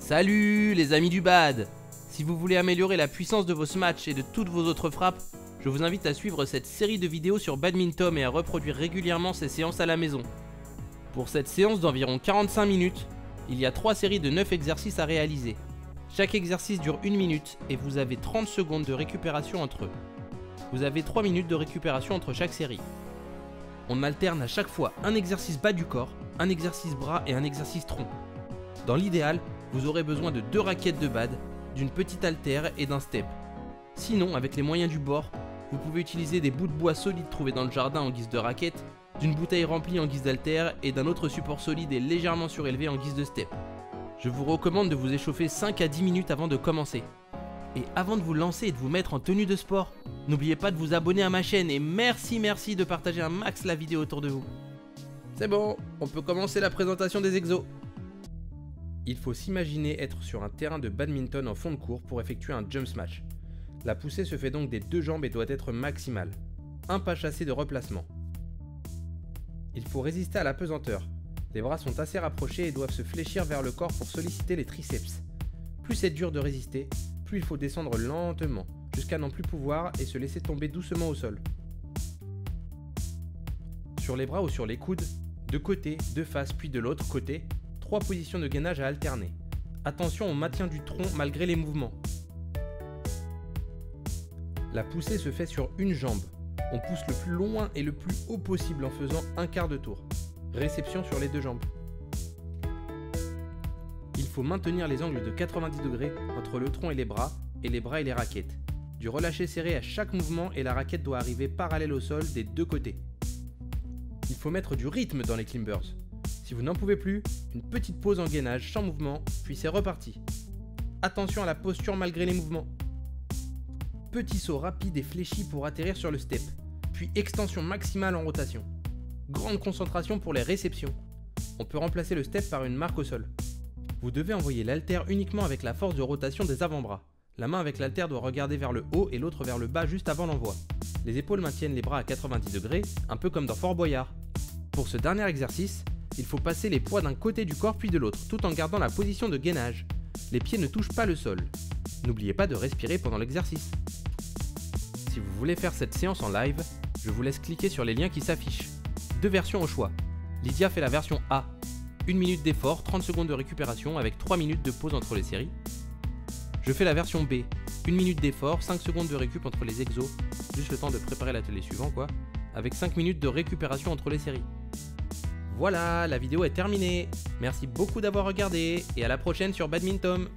Salut les amis du bad! Si vous voulez améliorer la puissance de vos smash et de toutes vos autres frappes, je vous invite à suivre cette série de vidéos sur Badminton et à reproduire régulièrement ces séances à la maison. Pour cette séance d'environ 45 minutes, il y a 3 séries de 9 exercices à réaliser. Chaque exercice dure 1 minute et vous avez 30 secondes de récupération entre eux. Vous avez 3 minutes de récupération entre chaque série. On alterne à chaque fois un exercice bas du corps, un exercice bras et un exercice tronc. Dans l'idéal, vous aurez besoin de 2 raquettes de bad, d'une petite haltère et d'un step. Sinon, avec les moyens du bord, vous pouvez utiliser des bouts de bois solides trouvés dans le jardin en guise de raquette, d'une bouteille remplie en guise d'haltère et d'un autre support solide et légèrement surélevé en guise de step. Je vous recommande de vous échauffer 5 à 10 minutes avant de commencer. Et avant de vous lancer et de vous mettre en tenue de sport, n'oubliez pas de vous abonner à ma chaîne et merci de partager un max la vidéo autour de vous. C'est bon, on peut commencer la présentation des exos. Il faut s'imaginer être sur un terrain de badminton en fond de court pour effectuer un jump smash. La poussée se fait donc des 2 jambes et doit être maximale. Un pas chassé de replacement. Il faut résister à la pesanteur. Les bras sont assez rapprochés et doivent se fléchir vers le corps pour solliciter les triceps. Plus c'est dur de résister, plus il faut descendre lentement, jusqu'à n'en plus pouvoir et se laisser tomber doucement au sol. Sur les bras ou sur les coudes, de côté, de face puis de l'autre côté, 3 positions de gainage à alterner. Attention au maintien du tronc malgré les mouvements. La poussée se fait sur une jambe. On pousse le plus loin et le plus haut possible en faisant un quart de tour. Réception sur les 2 jambes. Il faut maintenir les angles de 90 degrés entre le tronc et les bras et les raquettes. Du relâché serré à chaque mouvement et la raquette doit arriver parallèle au sol des 2 côtés. Il faut mettre du rythme dans les climbers. Si vous n'en pouvez plus, une petite pause en gainage sans mouvement, puis c'est reparti. Attention à la posture malgré les mouvements. Petit saut rapide et fléchi pour atterrir sur le step, puis extension maximale en rotation. Grande concentration pour les réceptions. On peut remplacer le step par une marque au sol. Vous devez envoyer l'haltère uniquement avec la force de rotation des avant-bras. La main avec l'haltère doit regarder vers le haut et l'autre vers le bas juste avant l'envoi. Les épaules maintiennent les bras à 90 degrés, un peu comme dans Fort Boyard. Pour ce dernier exercice, il faut passer les poids d'un côté du corps puis de l'autre, tout en gardant la position de gainage. Les pieds ne touchent pas le sol. N'oubliez pas de respirer pendant l'exercice. Si vous voulez faire cette séance en live, je vous laisse cliquer sur les liens qui s'affichent. 2 versions au choix. Lydia fait la version A. 1 minute d'effort, 30 secondes de récupération avec 3 minutes de pause entre les séries. Je fais la version B. 1 minute d'effort, 5 secondes de récup entre les exos, juste le temps de préparer l'atelier suivant quoi, avec 5 minutes de récupération entre les séries. Voilà, la vidéo est terminée. Merci beaucoup d'avoir regardé et à la prochaine sur Badminton.